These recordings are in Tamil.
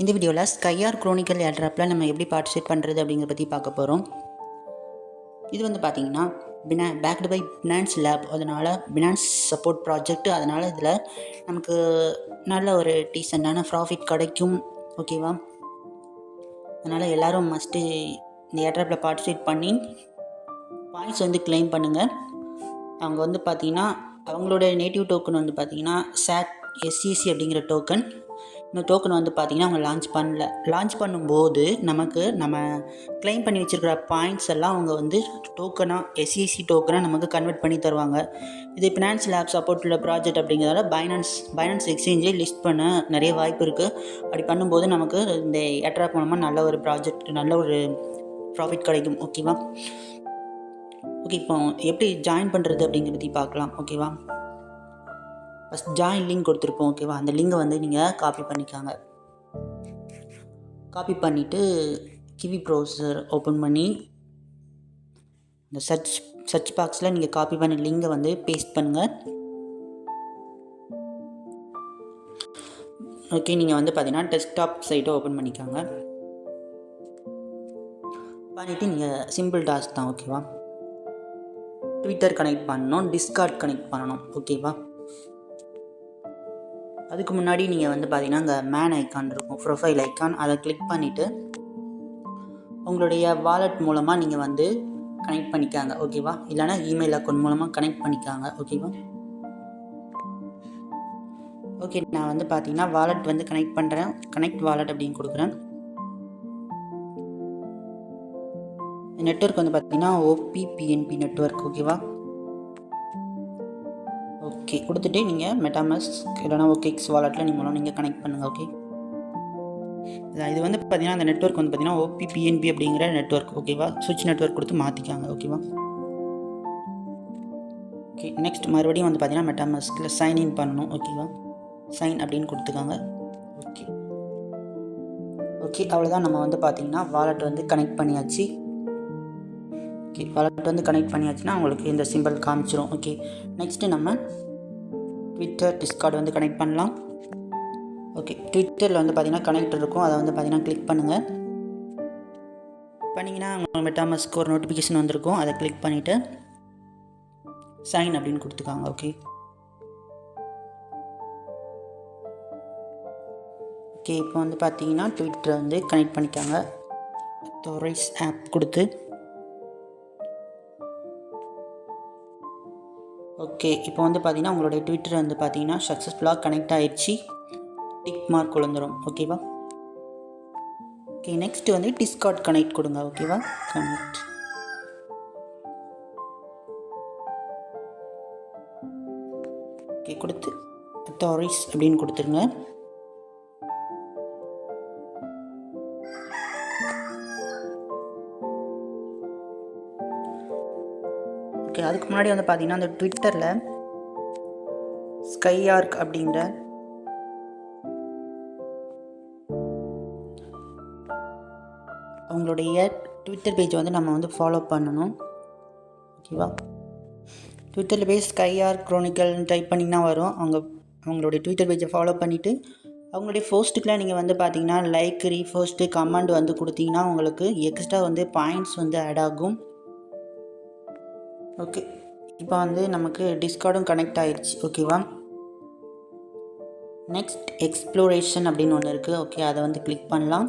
இந்த வீடியோவில் ஸ்கையார் குரோனிக்கல் ஏர்ட்ராப்பில் நம்ம எப்படி பார்ட்டிசிபேட் பண்ணுறது அப்படிங்கிறத பற்றி பார்க்க போகிறோம். இது வந்து பார்த்திங்கன்னா பேக்டு பை பினான்ஸ் லேப், அதனால் பினான்ஸ் சப்போர்ட் ப்ராஜெக்ட். அதனால் இதில் நமக்கு நல்ல ஒரு டீசெண்டான ப்ராஃபிட் கிடைக்கும். ஓகேவா? அதனால் எல்லோரும் மஸ்ட்டு இந்த ஏர்ட்ராப்பில் பார்ட்டிசிபேட் பண்ணி பாயிண்ட்ஸ் வந்து கிளைம் பண்ணுங்கள். அவங்க வந்து பார்த்திங்கன்னா அவங்களோட நேட்டிவ் டோக்கன் வந்து பார்த்திங்கன்னா SEC அப்படிங்கிற டோக்கன். இந்த டோக்கன் வந்து பார்த்திங்கன்னா அவங்க லான்ச் பண்ணும்போது நம்ம கிளைம் பண்ணி வச்சுருக்கிற பாயிண்ட்ஸ் எல்லாம் அவங்க வந்து டோக்கனாக SEC டோக்கனாக நமக்கு கன்வெர்ட் பண்ணி தருவாங்க. இது ஃபினான்ஸ் லேப் சப்போர்ட் உள்ள ப்ராஜெக்ட் அப்படிங்கிறதால பைனான்ஸ் எக்ஸ்சேஞ்சே லிஸ்ட் பண்ண நிறைய வாய்ப்பு இருக்குது. அப்படி பண்ணும்போது நமக்கு இந்த ஏர்ட்ராப் மூலமாக நல்ல ஒரு ப்ராஜெக்ட், நல்ல ஒரு ப்ராஃபிட் கிடைக்கும். ஓகேவா? ஓகே, இப்போ எப்படி ஜாயின் பண்ணுறது அப்படிங்கிறத பற்றி பார்க்கலாம். ஓகேவா? ஃபஸ்ட் ஜாயின் லிங்க் கொடுத்துருப்போம். ஓகேவா? அந்த லிங்கை வந்து நீங்கள் காப்பி பண்ணிக்காங்க. காப்பி பண்ணிவிட்டு கிவி ப்ரௌசர் ஓப்பன் பண்ணி இந்த சர்ச் பாக்ஸில் நீங்கள் காப்பி பண்ண லிங்கை வந்து பேஸ்ட் பண்ணுங்கள். ஓகே, நீங்கள் வந்து பார்த்தீங்கன்னா டெஸ்க்டாப் சைட்டை ஓப்பன் பண்ணிக்காங்க. பண்ணிவிட்டு நீங்கள் சிம்பிள் டாஸ்க் தான். ஓகேவா? ட்விட்டர் கனெக்ட் பண்ணணும், டிஸ்கார்ட் கனெக்ட் பண்ணணும். ஓகேவா? அதுக்கு முன்னாடி நீங்கள் வந்து பார்த்தீங்கன்னா அங்கே மேன் ஐக்கான் இருக்கும், ப்ரொஃபைல் ஐக்கான், அதை கிளிக் பண்ணிவிட்டு உங்களுடைய வாலெட் மூலமாக நீங்கள் வந்து கனெக்ட் பண்ணிக்காங்க. ஓகேவா? இல்லைனா இமெயில் அக்கௌண்ட் மூலமாக கனெக்ட் பண்ணிக்காங்க. ஓகேவா? ஓகே, நான் வந்து பார்த்தீங்கன்னா வாலெட் வந்து கனெக்ட் பண்ணுறேன். கனெக்ட் வாலெட் அப்படின்னு கொடுக்குறேன். நெட்வொர்க் வந்து பார்த்தீங்கன்னா OPPNP நெட்வொர்க். ஓகேவா? ஓகே கொடுத்துட்டு நீங்கள் மெட்டாமாஸ்க் இல்லைனா OKX வாலெட்டில் நீங்கள் கனெக்ட் பண்ணுங்கள். ஓகே, இது வந்து பார்த்தீங்கன்னா அந்த நெட்வொர்க் வந்து பார்த்தீங்கன்னா OPPNP அப்படிங்கிற நெட்வொர்க். ஓகேவா? சுவிட்ச் நெட்வொர்க் கொடுத்து மாற்றிக்காங்க. ஓகேவா? ஓகே, நெக்ஸ்ட் மறுபடியும் வந்து பார்த்தீங்கன்னா மெட்டாமாஸ்கில் சைன்இன் பண்ணணும். ஓகேவா? சைன் அப்படின்னு கொடுத்துக்காங்க. ஓகே ஓகே அவ்வளோதான். நம்ம வந்து பார்த்தீங்கன்னா வாலெட் வந்து கனெக்ட் பண்ணியாச்சு. ஓகே, வாலெட் வந்து கனெக்ட் பண்ணியாச்சுன்னா உங்களுக்கு இந்த சிம்பிள் காமிச்சிரும். ஓகே, நெக்ஸ்ட்டு நம்ம ட்விட்டர் டிஸ்கார்ட் வந்து கனெக்ட் பண்ணலாம். ஓகே, ட்விட்டரில் வந்து பார்த்திங்கன்னா கனெக்டர் இருக்கும், அதை வந்து பார்த்திங்கன்னா கிளிக் பண்ணுங்கள். பண்ணிங்கன்னா உங்கள் மெட்டாமாஸ்க்கு ஒரு நோட்டிஃபிகேஷன் வந்திருக்கும், அதை கிளிக் பண்ணிவிட்டு சைன் அப்படின்னு கொடுத்துக்காங்க. ஓகே ஓகே இப்போ வந்து பார்த்தீங்கன்னா ட்விட்டரை வந்து கனெக்ட் பண்ணிக்காங்க. தொரைஸ் ஆப் கொடுத்து ஓகே இப்போ வந்து பார்த்தீங்கன்னா உங்களுடைய ட்விட்டர் வந்து பார்த்தீங்கன்னா சக்ஸஸ்ஃபுல்லாக கனெக்ட் ஆகிடுச்சு. டிக் மார்க் விழுந்துடும். ஓகேவா? ஓகே, நெக்ஸ்ட்டு வந்து டிஸ்கார்ட் கனெக்ட் கொடுங்க. ஓகேவா? கனெக்ட். ஓகே கொடுத்து தொரைஸ் அப்படின்னு கொடுத்துருங்க. ஓகே, அதுக்கு முன்னாடி வந்து பார்த்தீங்கன்னா அந்த ட்விட்டரில் ஸ்கையார்க் அப்படிங்கிற அவங்களுடைய ட்விட்டர் பேஜை வந்து நம்ம வந்து ஃபாலோ பண்ணணும். ஓகேவா? ட்விட்டரில் போய் ஸ்கையார்க் குரோனிக்கல்னு டைப் பண்ணிங்கன்னா வரும். அவங்களுடைய ட்விட்டர் பேஜை ஃபாலோ பண்ணிவிட்டு அவங்களுடைய போஸ்ட்டுக்கெலாம் நீங்கள் வந்து பார்த்தீங்கன்னா லைக், ரீபோஸ்ட்டு, கமெண்ட் வந்து கொடுத்தீங்கன்னா உங்களுக்கு எக்ஸ்ட்ரா வந்து பாயிண்ட்ஸ் வந்து ஆட் ஆகும். ஓகே, இப்போ வந்து நமக்கு டிஸ்கார்டும் கனெக்ட் ஆகிடுச்சு. ஓகேவா? நெக்ஸ்ட் எக்ஸ்ப்ளோரேஷன் அப்படின்னு ஒன்று இருக்குது. ஓகே, அதை வந்து கிளிக் பண்ணலாம்.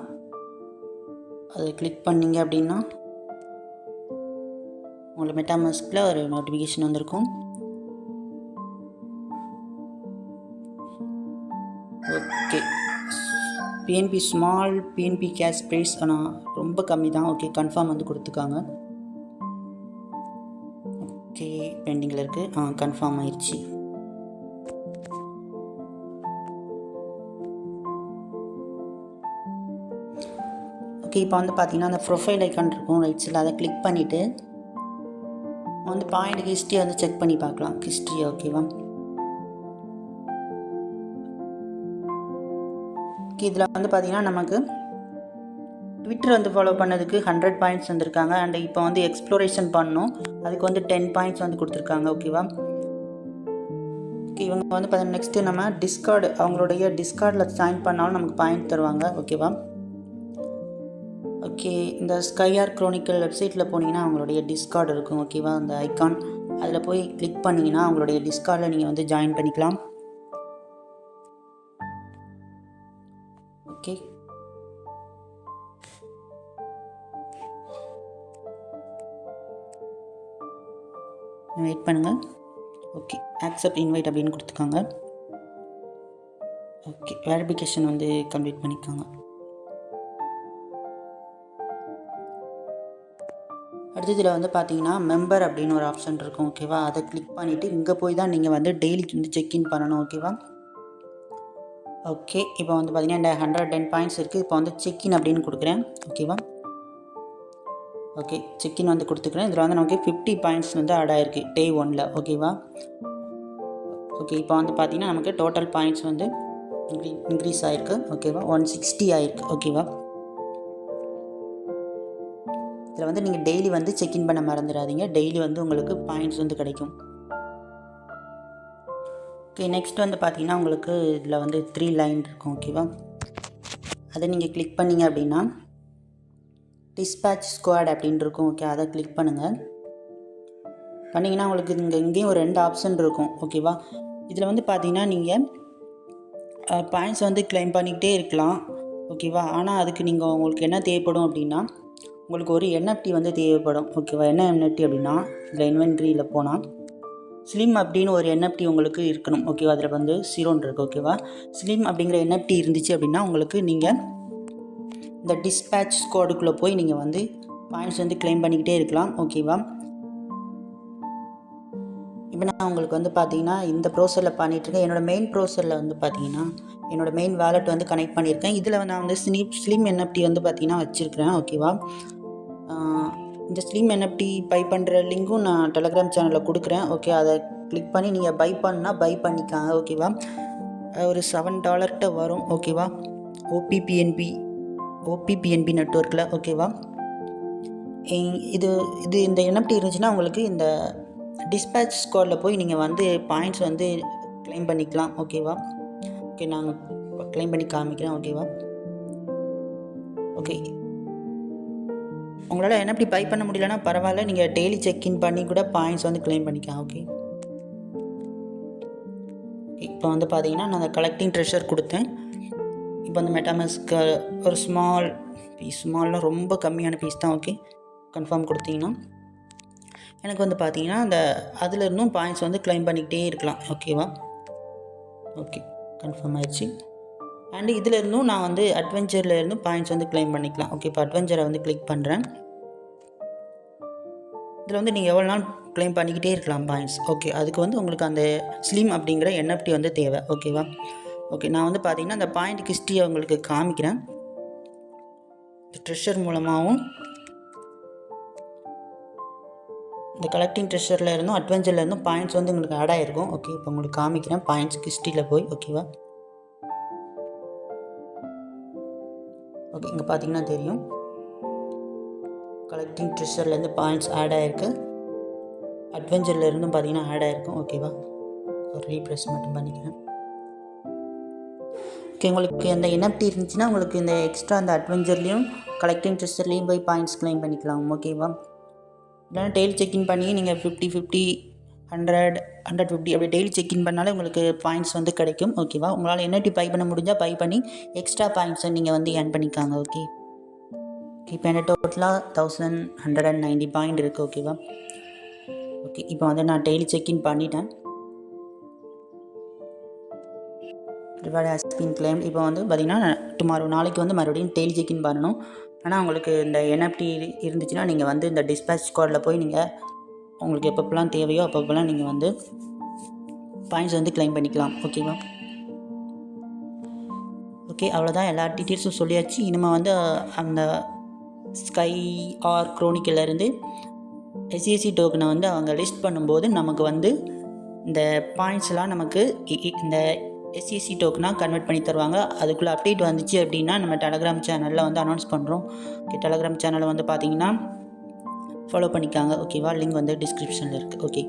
அதை கிளிக் பண்ணிங்க அப்படின்னா உங்களுக்கு மெட்டாமாஸ்கில் ஒரு நோட்டிஃபிகேஷன் வந்திருக்கும். Okay, small PNP cash prize, ஆனால் ரொம்ப கம்மி தான். ஓகே, கன்ஃபார்ம் வந்து கொடுத்துக்காங்க. ஓகே, பெண்டிங்கில் இருக்குது. கன்ஃபார்ம் ஆயிடுச்சு. ஓகே, இப்போ வந்து பார்த்தீங்கன்னா அந்த ப்ரொஃபைல் ஐக்கான் இருக்கும் ரைட் சைடில், அதை கிளிக் பண்ணிவிட்டு வந்து பாயிண்ட் ஹிஸ்ட்ரி வந்து செக் பண்ணி பார்க்கலாம். ஹிஸ்ட்ரி. ஓகேவா? ஓகே, இதில் வந்து பார்த்தீங்கன்னா நமக்கு ட்விட்டர் வந்து ஃபாலோ பண்ணதுக்கு 100 பாயிண்ட்ஸ் வந்திருக்காங்க. அண்ட் இப்போ வந்து எக்ஸ்ப்ளோரேஷன் பண்ணணும், அதுக்கு வந்து 10 பாயிண்ட்ஸ் வந்து கொடுத்துருக்காங்க. ஓகேவா? ஓகே, இவங்க வந்து பார்த்தீங்கன்னா நெக்ஸ்ட்டு நம்ம டிஸ்கார்டு, அவங்களுடைய டிஸ்கார்டில் ஜாயின் பண்ணாலும் நமக்கு பாயிண்ட் தருவாங்க. ஓகேவா? ஓகே, இந்த ஸ்கைஆர் குரோனிக்கல் வெப்சைட்டில் போனீங்கன்னா அவங்களுடைய டிஸ்கார்டு இருக்கும். ஓகேவா? அந்த ஐக்கான் அதில் போய் கிளிக் பண்ணிங்கன்னா அவங்களுடைய டிஸ்கார்டில் நீங்கள் வந்து ஜாயின் பண்ணிக்கலாம். ஓகே, வெயிட் பண்ணுங்கள். ஓகே, ஆக்செப்ட் இன்வைட் அப்படின்னு கொடுத்துருக்காங்க. ஓகே, வெரிஃபிகேஷன் வந்து கம்ப்ளீட் பண்ணிக்கோங்க. அடுத்து இதில் வந்து பார்த்தீங்கன்னா மெம்பர் அப்படின்னு ஒரு ஆப்ஷன் இருக்கும். ஓகேவா? அதை கிளிக் பண்ணிவிட்டு இங்கே போய் தான் நீங்கள் வந்து டெய்லிக்கு வந்து செக்இன் பண்ணணும். ஓகேவா? ஓகே, இப்போ வந்து பார்த்தீங்கன்னா இந்த 110 பாயிண்ட்ஸ் இருக்குது. இப்போ வந்து செக்இன் அப்படின்னு கொடுக்குறேன். ஓகேவா? ஓகே, செக்இன் வந்து கொடுத்துக்கிறேன். இதில் வந்து நமக்கு 50 பாயிண்ட்ஸ் வந்து ஆட் ஆகிருக்கு டே 1ல். ஓகேவா? ஓகே, இப்போ வந்து பார்த்தீங்கன்னா நமக்கு டோட்டல் பாயிண்ட்ஸ் வந்து இன்க்ரீஸ் ஆகிருக்கு. ஓகேவா? 160 ஆகிருக்கு. ஓகேவா? இதில் வந்து நீங்கள் டெய்லி வந்து செக்இன் பண்ண மறந்துடாதீங்க. டெய்லி வந்து உங்களுக்கு பாயிண்ட்ஸ் வந்து கிடைக்கும். ஓகே, நெக்ஸ்ட் வந்து பார்த்தீங்கன்னா உங்களுக்கு இதில் வந்து 3 லைன் இருக்கும். ஓகேவா? அதை நீங்கள் கிளிக் பண்ணிங்க அப்படின்னா டிஸ்பேட்ச் ஸ்குவாட் அப்படின்னு இருக்கும். ஓகே, அதை கிளிக் பண்ணுங்கள். பண்ணிங்கன்னா உங்களுக்கு இங்கேயும் ஒரு 2 ஆப்ஷன் இருக்கும். ஓகேவா? இதில் வந்து பார்த்தீங்கன்னா நீங்கள் பாயிண்ட்ஸ் வந்து கிளைம் பண்ணிக்கிட்டே இருக்கலாம். ஓகேவா? ஆனால் அதுக்கு நீங்கள் உங்களுக்கு என்ன தேவைப்படும் அப்படின்னா உங்களுக்கு ஒரு என்எஃப்டி வந்து தேவைப்படும். ஓகேவா? என்ன என்எஃப்டி அப்படின்னா இதில் இன்வென்ட்ரியில் போனால் ஸ்லிம் அப்படின்னு ஒரு என்எஃப்டி உங்களுக்கு இருக்கணும். ஓகேவா? அதில் வந்து 0 இருக்குது. ஓகேவா? ஸ்லிம் அப்படிங்கிற என்எஃப்டி இருந்துச்சு அப்படின்னா உங்களுக்கு நீங்கள் இந்த டிஸ்பேட்ச் ஸ்குவாடுக்குள்ளே போய் நீங்கள் வந்து பாயிண்ட்ஸ் வந்து கிளைம் பண்ணிக்கிட்டே இருக்கலாம். ஓகேவா? இப்போ நான் உங்களுக்கு வந்து பார்த்தீங்கன்னா இந்த ப்ரௌசரில் பண்ணிகிட்ருக்கேன். என்னோடய மெயின் ப்ரௌசரில் வந்து பார்த்தீங்கன்னா என்னோடய மெயின் வேலெட் வந்து கனெக்ட் பண்ணியிருக்கேன். இதில் நான் வந்து ஸ்லிம் என்எஃப்டி வந்து பார்த்தீங்கன்னா வச்சுருக்கிறேன். ஓகேவா? இந்த ஸ்லிம் என்எஃப்டி பை பண்ணுற லிங்க்கும் நான் டெலகிராம் சேனலில் கொடுக்குறேன். ஓகே, அதை கிளிக் பண்ணி நீங்கள் பை பண்ணால் பை பண்ணிக்காங்க. ஓகேவா? ஒரு $7 வரும். ஓகேவா? ஓபிபிஎன்பி நெட்வொர்க்கில். ஓகேவா? இது இந்த என்எஃப்டி இருந்துச்சுன்னா உங்களுக்கு இந்த டிஸ்பேட்ச் ஸ்குவாடில் போய் நீங்கள் வந்து பாயிண்ட்ஸ் வந்து கிளைம் பண்ணிக்கலாம். ஓகேவா? ஓகே, நாங்கள் கிளைம் பண்ணி காமிக்கிறேன். ஓகேவா? ஓகே, உங்களால் என்எஃப்டி பை பண்ண முடியலன்னா பரவாயில்ல, நீங்கள் டெய்லி செக்இன் பண்ணி கூட பாயிண்ட்ஸ் வந்து கிளைம் பண்ணிக்கலாம். ஓகே, இப்போ வந்து பார்த்தீங்கன்னா நான் அந்த கலெக்டிங் ட்ரெஷர் கொடுத்தேன். இப்போ வந்து மெட்டாமாஸ்க் ஒரு ஸ்மால்னால் ரொம்ப கம்மியான பீஸ் தான். ஓகே, கன்ஃபார்ம் கொடுத்தீங்கன்னா எனக்கு வந்து பார்த்தீங்கன்னா அந்த அதில் இருந்தும் பாயிண்ட்ஸ் வந்து கிளைம் பண்ணிக்கிட்டே இருக்கலாம். ஓகேவா? ஓகே, கன்ஃபார்ம் ஆயிடுச்சு. அண்டு இதில் இருந்தும் நான் வந்து அட்வென்ச்சரில் இருந்தும் பாயிண்ட்ஸ் வந்து கிளைம் பண்ணிக்கலாம். ஓகே, இப்போ அட்வென்ச்சரை வந்து கிளிக் பண்ணுறேன். இதில் வந்து நீங்கள் எவ்வளோ நாள் கிளைம் பண்ணிக்கிட்டே இருக்கலாம் பாயிண்ட்ஸ். ஓகே, அதுக்கு வந்து உங்களுக்கு அந்த ஸ்லிம் அப்படிங்கிற என்எஃப்டி வந்து தேவை. ஓகேவா? ஓகே, நான் வந்து பார்த்தீங்கன்னா அந்த பாயிண்ட் ஹிஸ்ட்ரியை உங்களுக்கு காமிக்கிறேன். இந்த ட்ரெஷர் மூலமாகவும் இந்த கலெக்டிங் ட்ரெஷரில் இருந்தும் அட்வென்ச்சரில் இருந்தும் பாயிண்ட்ஸ் வந்து உங்களுக்கு ஆட் ஆகிருக்கும். ஓகே, இப்போ உங்களுக்கு காமிக்கிறேன் பாயிண்ட்ஸ் ஹிஸ்ட்ரியில் போய். ஓகேவா? ஓகே, இங்கே பார்த்தீங்கன்னா தெரியும் கலெக்டிங் ட்ரெஷர்லேருந்து பாயிண்ட்ஸ் ஆட் ஆகிருக்கு. அட்வென்ச்சரில் இருந்தும் பார்த்தீங்கன்னா ஆட் ஆகிருக்கும். ஓகேவா? ஒரு ரீப்ரெஸ் மட்டும் பண்ணிக்கிறேன். ஓகே, உங்களுக்கு அந்த என்எஃப்டி இருந்துச்சுன்னா உங்களுக்கு இந்த எக்ஸ்ட்ரா அந்த அட்வென்ச்சர்லேயும் கலெக்டிங் ட்ரெஷர்லேயும் போய் பாயிண்ட்ஸ் கிளைம் பண்ணிக்கலாம். ஓகேவா? இல்லைனா டெய்லி செக்இன் பண்ணி நீங்கள் 50, 100, 150 அப்படி டெய்லி செக்இன் பண்ணாலே உங்களுக்கு பாயிண்ட்ஸ் வந்து கிடைக்கும். ஓகேவா? உங்களால் என்எஃப்டி பை பண்ண முடிஞ்சால் பை பண்ணி எக்ஸ்ட்ரா பாயிண்ட்ஸை நீங்கள் வந்து ஏர்ன் பண்ணிக்காங்க. ஓகே, இப்போ என்ன டோட்டலாக 1190 பாயிண்ட் இருக்குது. ஓகேவா? ஓகே, இப்போ வந்து நான் டெய்லி செக்இன் பண்ணிட்டேன். Reward has been climbed. இப்போ வந்து பார்த்திங்கன்னா டுமாரோ நாளைக்கு வந்து மறுபடியும் டெய்லி செக்இன் பண்ணணும். ஆனால் உங்களுக்கு இந்த என்எஃப்டி இருந்துச்சுன்னா நீங்கள் வந்து இந்த டிஸ்பேட்ச் ஸ்குவாடில் போய் நீங்கள் உங்களுக்கு எப்பப்பெல்லாம் தேவையோ அப்பப்பெல்லாம் நீங்கள் வந்து பாயிண்ட்ஸ் வந்து கிளைம் பண்ணிக்கலாம். ஓகேவா? ஓகே, அவ்வளோதான், எல்லா டீட்டெயில்ஸும் சொல்லியாச்சு. இனிமேல் வந்து அந்த ஸ்கைஆர் குரோனிக்கல்லேருந்து எஸ்சிஎஸ்சி டோக்கனை வந்து அவங்க லிஸ்ட் பண்ணும்போது நமக்கு வந்து இந்த பாயிண்ட்ஸ்லாம் நமக்கு இந்த எஸ்சிஎஸ்சி டோக்கனாக கன்வெர்ட் பண்ணி தருவாங்க. அதுக்குள்ளே அப்டேட் வந்துச்சு அப்படின்னா நம்ம டெலகிராம் சேனலில் வந்து அனௌன்ஸ் பண்ணுறோம். ஓகே, டெலகிராம் சேனலை வந்து பார்த்தீங்கன்னா ஃபாலோ பண்ணிக்காங்க. ஓகேவா? லிங்க் வந்து டிஸ்கிரிப்ஷனில் இருக்குது. ஓகே.